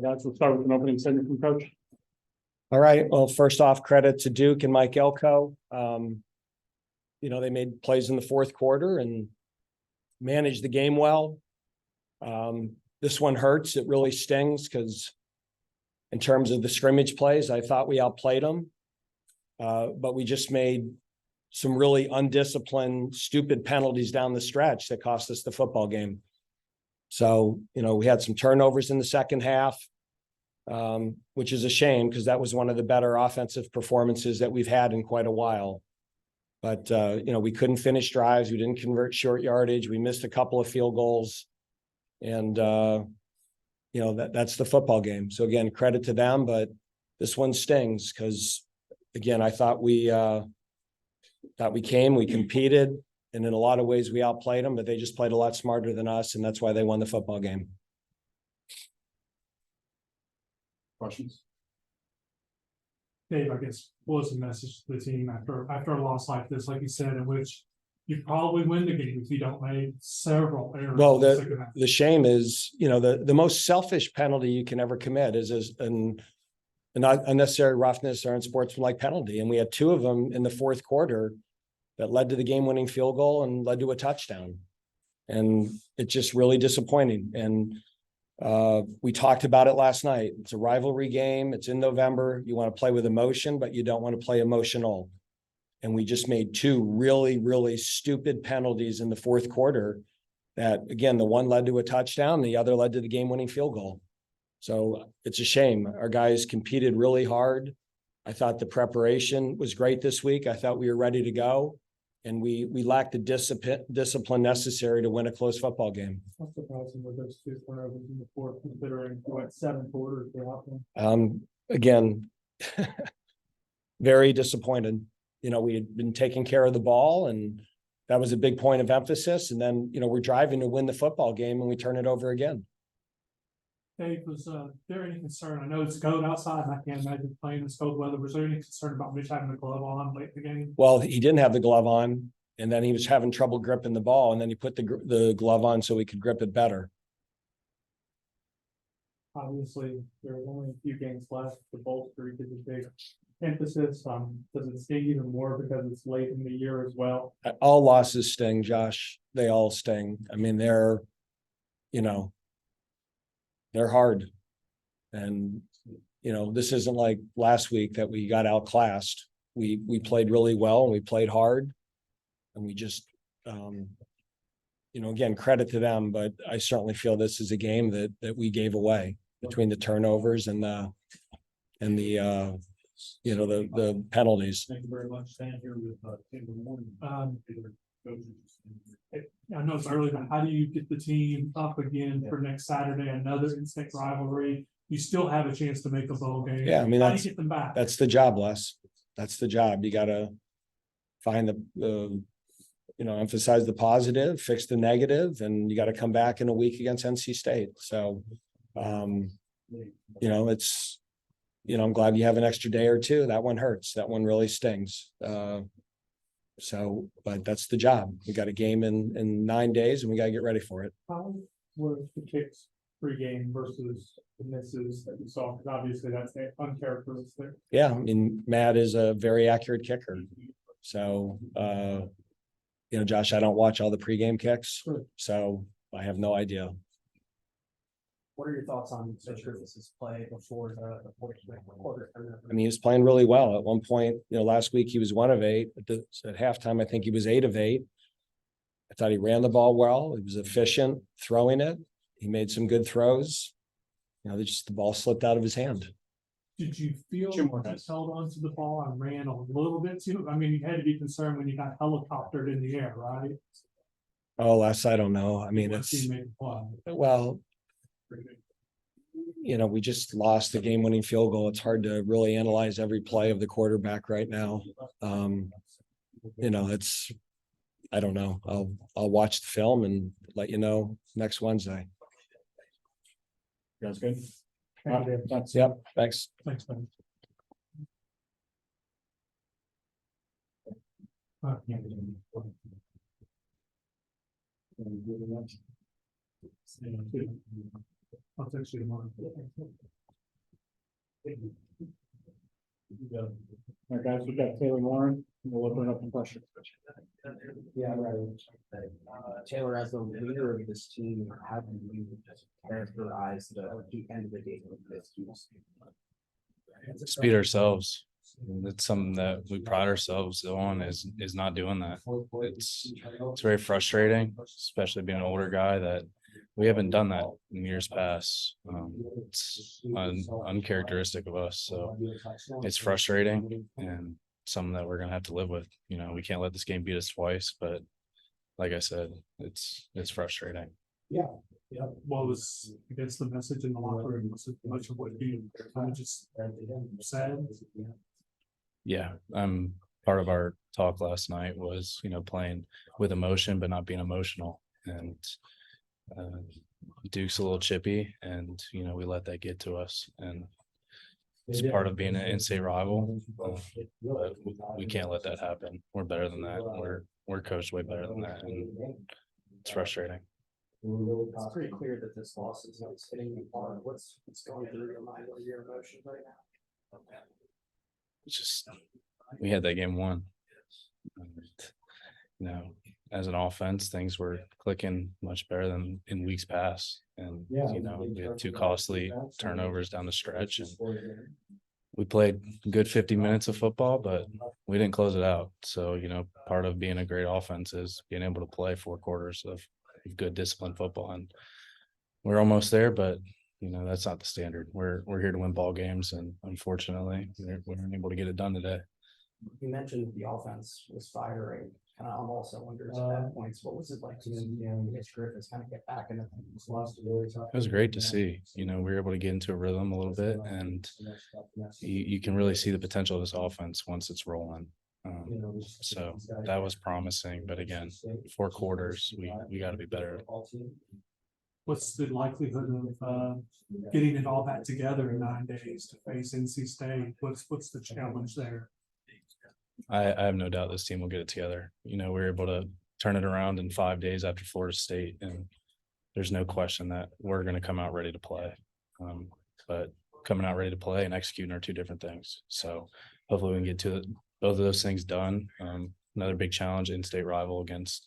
Guys, we'll start with an opening statement from Coach. All right. Well, first off, credit to Duke and Mike Elko. They made plays in the fourth quarter and managed the game well. This one hurts. It really stings because in terms of the scrimmage plays, I thought we outplayed them. But we just made some really undisciplined, stupid penalties down the stretch that cost us the football game. So, we had some turnovers in the second half, which is a shame because that was one of the better offensive performances that we've had in quite a while. But, we couldn't finish drives. We didn't convert short yardage. We missed a couple of field goals. And, that's the football game. So, again, credit to them. But this one stings because, again, I thought we competed. And in a lot of ways, we outplayed them, but they just played a lot smarter than us. And that's why they won the football game. Questions? Dave, I guess, what was the message to the team after a loss like this, like you said, in which you probably win the game if you don't make several errors? Well, the shame is, the most selfish penalty you can ever commit is an unnecessary roughness or unsportsmanlike penalty. And we had two of them in the fourth quarter that led to the game-winning field goal and led to a touchdown. And it's just really disappointing. And we talked about it last night. It's a rivalry game. It's in November. You want to play with emotion, but you don't want to play emotional. And we just made two really, really stupid penalties in the fourth quarter that, again, the one led to a touchdown, the other led to the game-winning field goal. So it's a shame. Our guys competed really hard. I thought the preparation was great this week. I thought we were ready to go. And we lacked the discipline necessary to win a close football game. How surprising were those two turnovers in the fourth, considering we went 7 quarters throughout them? Again, very disappointed. We had been taking care of the ball, and that was a big point of emphasis. And then, we're driving to win the football game, and we turn it over again. Dave, was there any concern? I know it's cold outside, and I can't imagine playing this cold weather. Was there any concern about Mitch having the glove on late in the game? Well, he didn't have the glove on, and then he was having trouble gripping the ball, and then he put the glove on so he could grip it better. Obviously, there are only a few games left. The bowl streak is a big emphasis. Does it sting even more because it's late in the year as well? All losses sting, Josh. They all sting. I mean, they're hard. And, this isn't like last week that we got outclassed. We played really well and we played hard. And we just, again, credit to them, but I certainly feel this is a game that we gave away between the turnovers and the penalties. Thank you very much. Stand here with Tim Morning. I know it's early, but how do you get the team up again for next Saturday? Another instant rivalry. You still have a chance to make a bowl game. Yeah, I mean, how do you get them back? That's the job, Les. That's the job. You got to find emphasize the positive, fix the negative, and you got to come back in a week against NC State. So, it's, I'm glad you have an extra day or two. That one hurts. That one really stings. But that's the job. We got a game in 9 days and we got to get ready for it. How were the kicks pre-game versus the misses that you saw? Because obviously that's uncharacteristic. Yeah, I mean, Matt is a very accurate kicker. So, Josh, I don't watch all the pregame kicks, so I have no idea. What are your thoughts on Chris's play before the fourth quarter? I mean, he was playing really well. At one point, last week he was 1 of 8. At halftime, I think he was 8 of 8. I thought he ran the ball well. He was efficient throwing it. He made some good throws. The ball slipped out of his hand. Did you feel he held onto the ball and ran a little bit too? I mean, you had to be concerned when you got helicoptered in the air, right? Oh, I don't know. I mean, we just lost the game-winning field goal. It's hard to really analyze every play of the quarterback right now. I don't know. I'll watch the film and let you know next Wednesday. You guys good? Yep. Thanks. Thanks, man. I'll text you tomorrow. All right, guys, we've got Taylor Warren. We'll open it up for questions. Yeah, right. Taylor, as the leader of this team, how do you characterize the end of the game with this team? Just beat ourselves. It's something that we pride ourselves on is not doing that. It's very frustrating, especially being an older guy that we haven't done that in years past. It's uncharacteristic of us, so it's frustrating and something that we're gonna have to live with. You know, we can't let this game beat us twice, but like I said, it's frustrating. Yeah, what was, I guess, the message in the locker room, was it much of what you kind of just said? Yeah, part of our talk last night was, you know, playing with emotion, but not being emotional. And Duke's a little chippy and, you know, we let that get to us. And it's part of being an in-state rival, but we can't let that happen. We're better than that. We're coached way better than that. And it's frustrating. It's pretty clear that this loss is hitting you hard. What's going through your mind or your emotions right now? It's just, we had that game won. And, you know, as an offense, things were clicking much better than in weeks past. And, you know, we had 2 costly turnovers down the stretch and we played a good 50 minutes of football, but we didn't close it out. So, you know, part of being a great offense is being able to play 4 quarters of good disciplined football. And we're almost there, but you know, that's not the standard. We're here to win ball games, and unfortunately, we weren't able to get it done today. You mentioned the offense was firing kind of on all cylinders at that point. What was it like to Mitch Griffiths kind of get back into things? It was great to see. You know, we were able to get into a rhythm a little bit, and you can really see the potential of this offense once it's rolling. So that was promising, but again, 4 quarters, we got to be better. What's the likelihood of getting it all back together in 9 days to face NC State? What's the challenge there? I have no doubt this team will get it together. You know, we were able to turn it around in 5 days after Florida State, and there's no question that we're going to come out ready to play. But coming out ready to play and executing are 2 different things. So hopefully we can get to both of those things done. Another big challenge, in-state rival against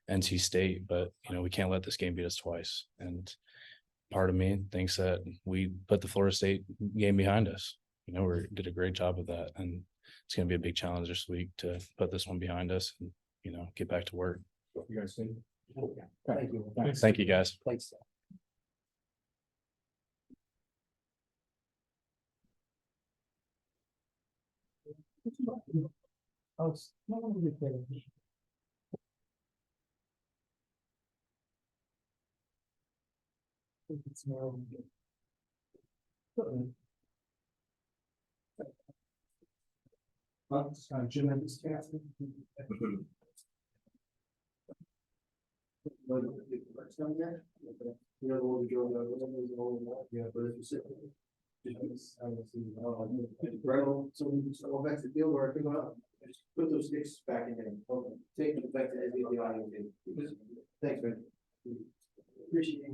NC State, but you know, we can't let this game beat us twice. And part of me thinks that we put the Florida State game behind us. You know, we did a great job of that, and it's going to be a big challenge this week to put this one behind us and, you know, get back to work. You guys think? Thank you. Thank you, guys. Thanks. Oh, it's not gonna be good. It's more. Jim and this So back to field work, put those sticks back in there, take them back to the audience. Thanks, man. Appreciate it.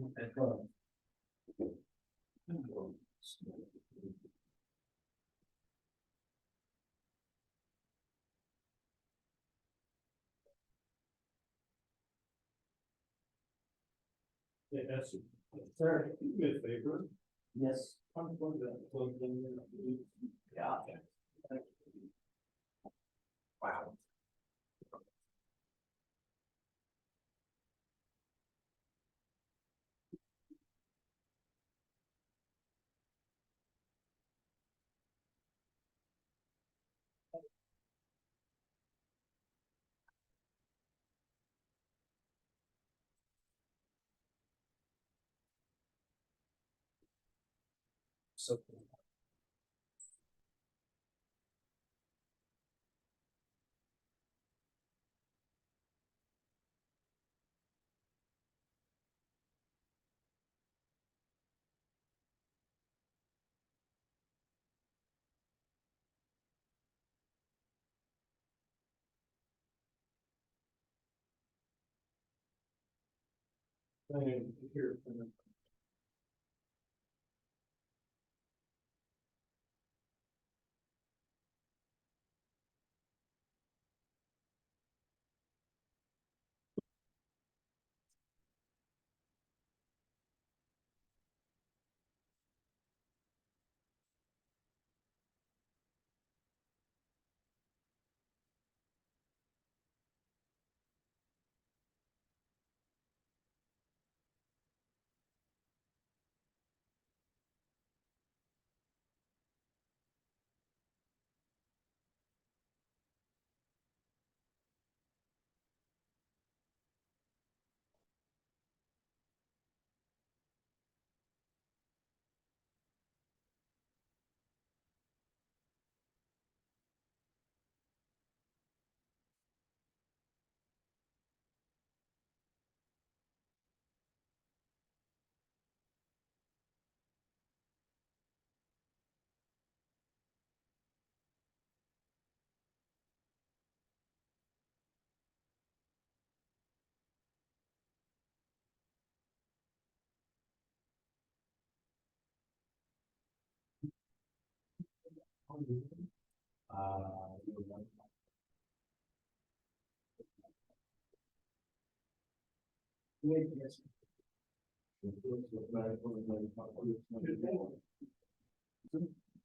Yes, sir, you a favor? Yes. Yeah. Wow. So. Here.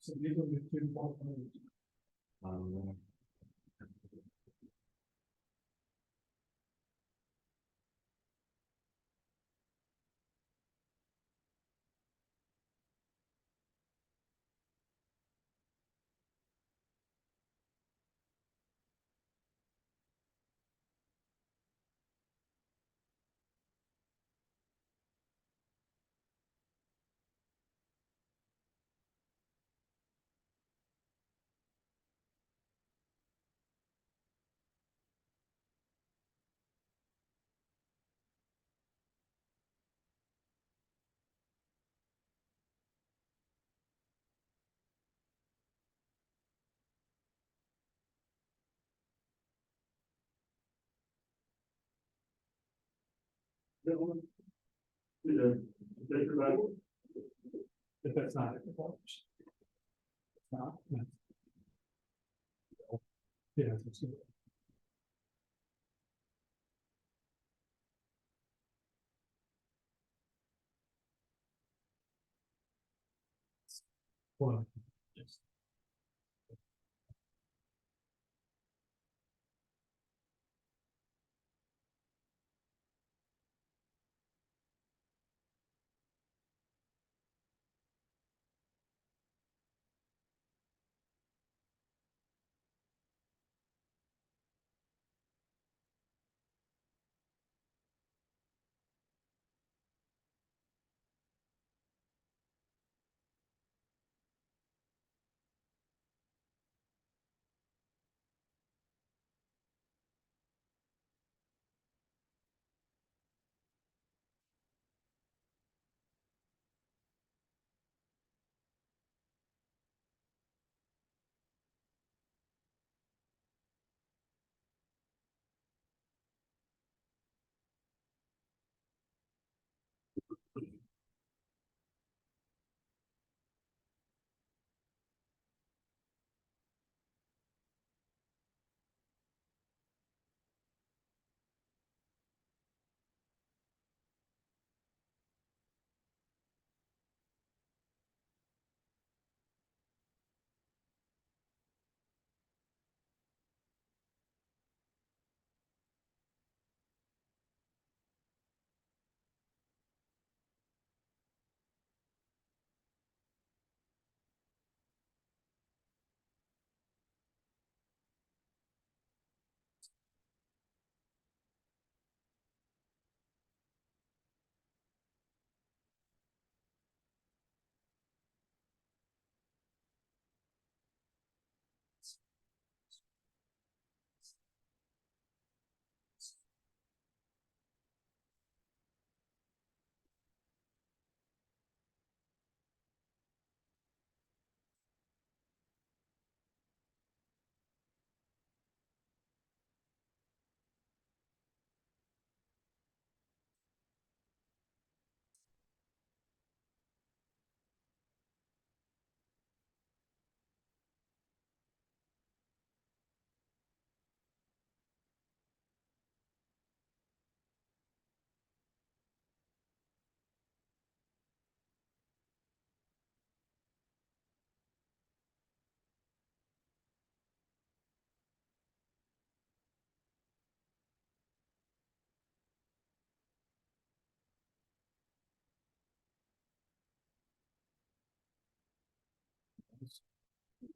So these are the two ball players. If that's not it. It's not. Yeah. it's- Well, yes.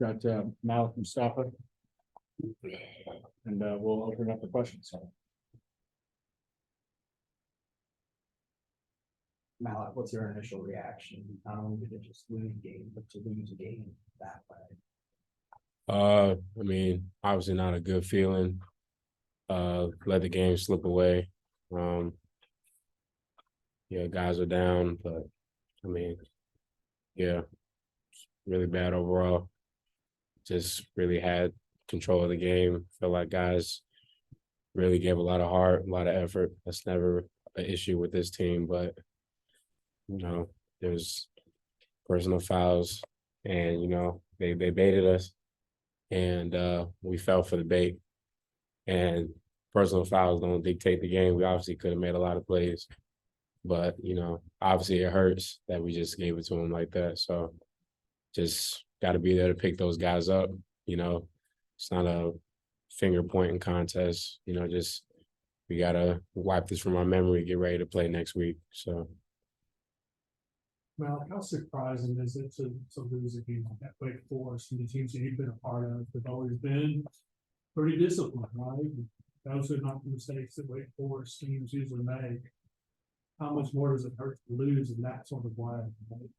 Got Malik Mustafa. And we'll open up the questions. Malik, what's your initial reaction? Not only to just lose a game, but to lose a game that way. I mean, obviously not a good feeling. Let the game slip away. Yeah, guys are down, but I mean, yeah, it's really bad overall. Just really had control of the game. Felt like guys really gave a lot of heart, a lot of effort. That's never an issue with this team, but there's personal fouls, and They baited us, and we fell for the bait. And personal fouls don't dictate the game. We obviously could have made a lot of plays, but obviously it hurts that we just gave it to them like that. So just got to be there to pick those guys up. It's not a finger pointing contest. Just we gotta wipe this from our memory, get ready to play next week. So. Well, how surprising is it to lose a game like that Wake Forest and the teams that you've been a part of have always been pretty disciplined, right? Those are not the mistakes that Wake Forest teams usually make. How much more does it hurt to lose in that sort of way? Right?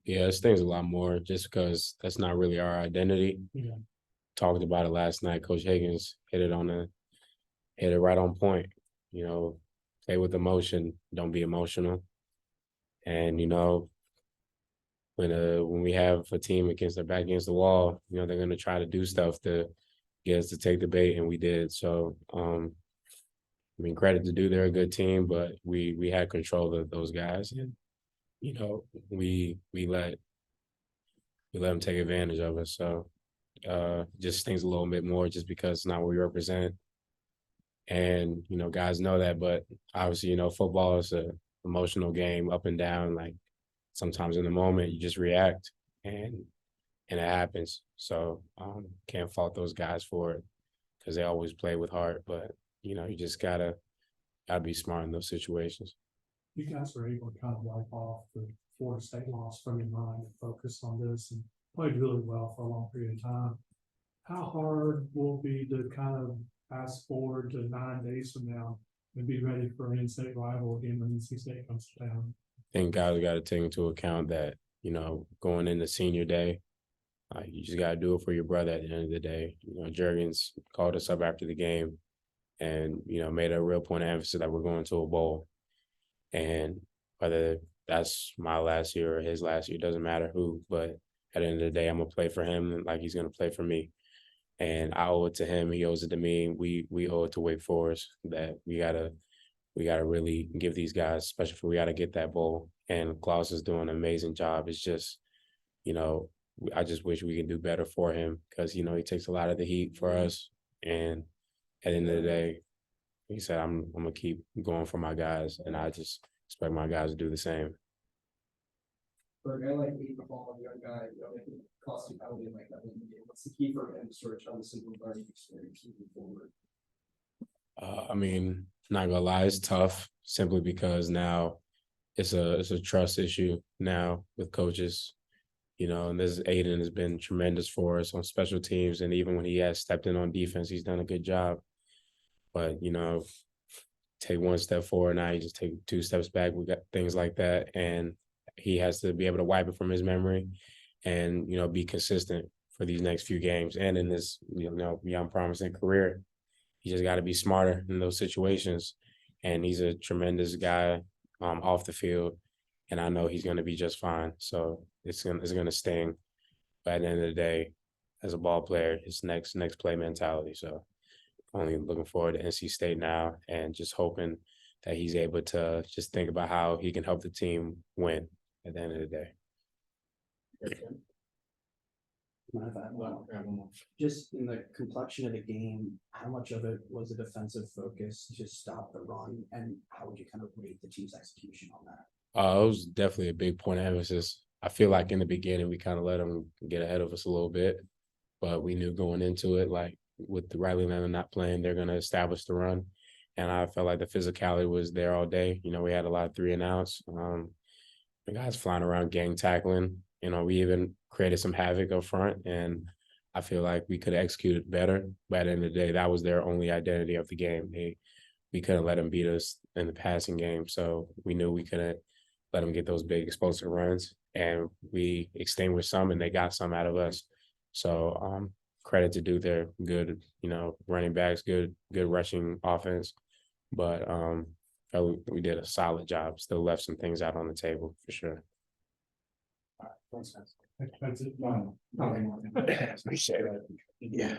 Yeah, it stings a lot more just because that's not really our identity. Yeah. Talked about it last night. Coach Higgins hit it right on point. Play with emotion, don't be emotional. And when we have a team against their back against the wall, they're gonna try to do stuff to get us to take the bait, and we did. So credit to do, they're a good team, but we had control of those guys. And we let them take advantage of us. So just stings a little bit more just because it's not what we represent. And guys know that, but obviously, football is a emotional game, up and down. Like sometimes in the moment you just react and it happens. So can't fault those guys for it because they always play with heart. But you just gotta be smart in those situations. You guys were able to kind of wipe off the Florida State loss from your mind and focus on this and played really well for a long period of time. How hard will it be to kind of fast forward to 9 days from now and be ready for an in-state rival again when NC State comes to town? I think guys got to take into account that, going into senior day, you just got to do it for your brother at the end of the day. Juergens called us up after the game and, made a real point of emphasis that we're going to a bowl. And whether that's my last year or his last year, doesn't matter who, but at the end of the day, I'm going to play for him like he's going to play for me. And I owe it to him. He owes it to me. We owe it to Wake Forest that we gotta really give these guys, especially if we gotta get that bowl. And Klaus is doing an amazing job. It's just, I just wish we could do better for him because he takes a lot of the heat for us. And at the end of the day, he said, I'm gonna keep going for my guys, and I just expect my guys to do the same. For a guy like Aiden Hall, a young guy, it costs you probably like that. What's the key for him to sort of try to simple learning experience moving forward? Not gonna lie, it's tough simply because now it's a trust issue now with coaches. And this Aiden has been tremendous for us on special teams, and even when he has stepped in on defense, he's done a good job. But take one step forward, now you just take 2 steps back. We got things like that, and he has to be able to wipe it from his memory and, be consistent for these next few games and in this, young promising career. He just got to be smarter in those situations. And he's a tremendous guy off the field. And I know he's going to be just fine. So it's going to sting. But at the end of the day, as a ball player, it's next play mentality. So only looking forward to NC State now and just hoping that he's able to just think about how he can help the team win at the end of the day. Just in the complexion of the game, how much of it was a defensive focus to stop the run, and how would you kind of rate the team's execution on that? It was definitely a big point of emphasis. I feel like in the beginning we kind of let them get ahead of us a little bit, but we knew going into it, like with the Riley Leonard not playing, they're going to establish the run, and I felt like the physicality was there all day. We had a lot of 3 and outs. The guys flying around, gang tackling. We even created some havoc up front, and I feel like we could have executed better. But at the end of the day, that was their only identity of the game. We couldn't let them beat us in the passing game, so we knew we couldn't let them get those big explosive runs, and we extinguished some, and they got some out of us. So credit to do their good, running backs, good rushing offense, but we did a solid job. Still left some things out on the table for sure. That's it. Appreciate it. Yeah.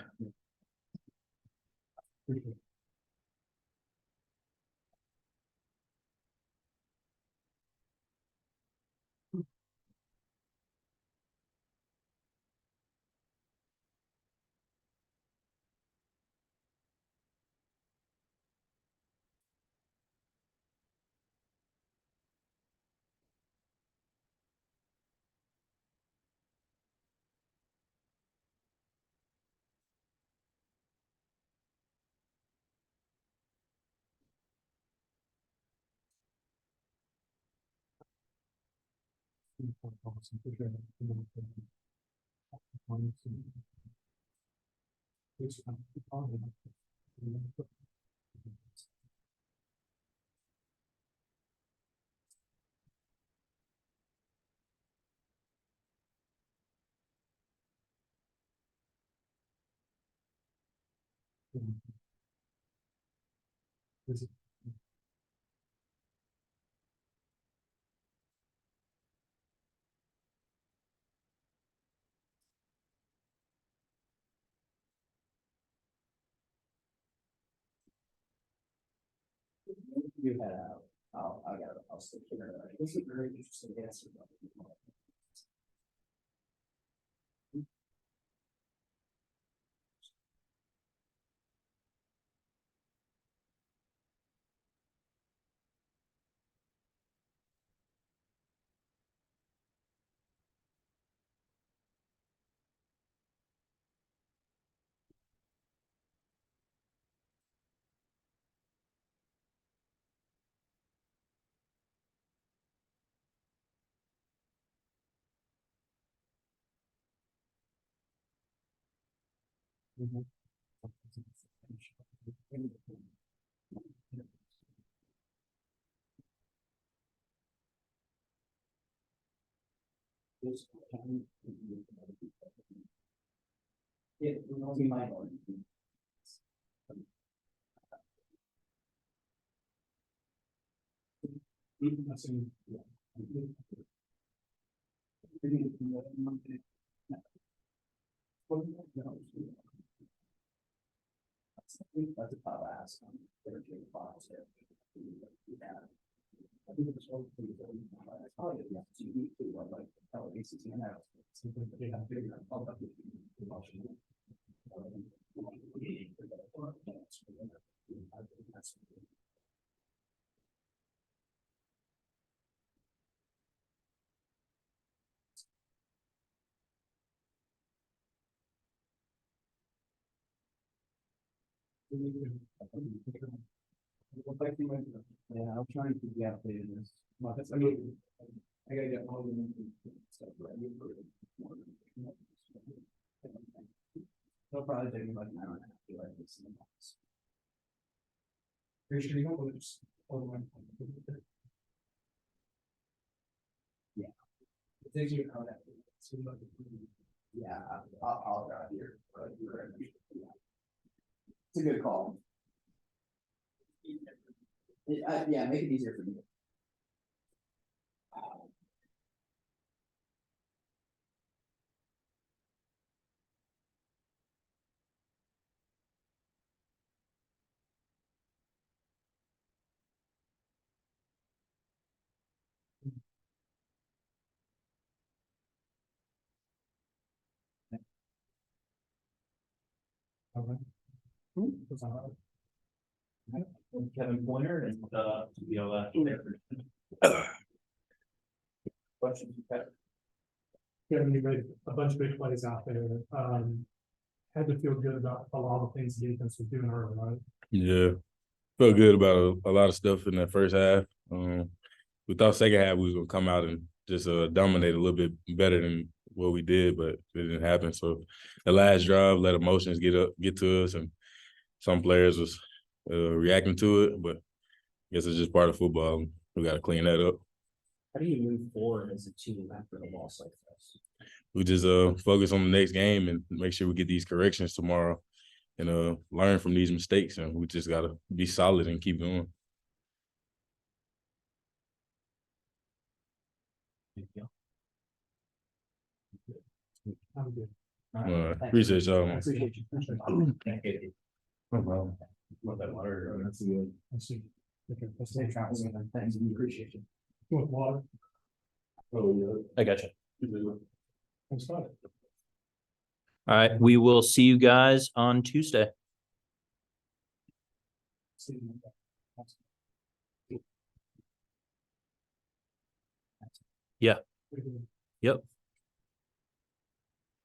You had I'll stick here. This is a very interesting answer. It will be my own. That's a top ask. I think it's all pretty good. Oh, yeah, it's unique to what, like, how ACC and out. They have bigger, all of the emotion. Yeah, I'm trying to get updated this. Well, that's, I mean, I gotta get all the stuff ready for it. They'll probably take me like an hour and a half to write this in the box. Pretty sure you don't lose. Yeah. It takes you an hour and a half. Yeah, I'll drive here. It's a good call. Yeah, make it easier for me. Kevin Pointer and, Questions? Kevin, you made a bunch of big plays out there. Had to feel good about a lot of things the defense was doing early, right? Yeah, felt good about a lot of stuff in that first half. We thought second half we was gonna come out and just dominate a little bit better than what we did, but it didn't happen. So the last drive let emotions get to us, and some players was reacting to it. But I guess it's just part of football. We got to clean that up. How do you move forward as a team after a loss like this? We just focus on the next game and make sure we get these corrections tomorrow, and learn from these mistakes. And we just gotta be solid and keep going. I'm good. Appreciate y'all. man. Appreciate you. thank you. No problem. Want that water? That's good. Let's see. Okay, let's Stay see. traveling. Thanks, we appreciate you. You want water? I got you. Thanks, God. All right, we will see you guys on Tuesday. See you. Yeah. Yep.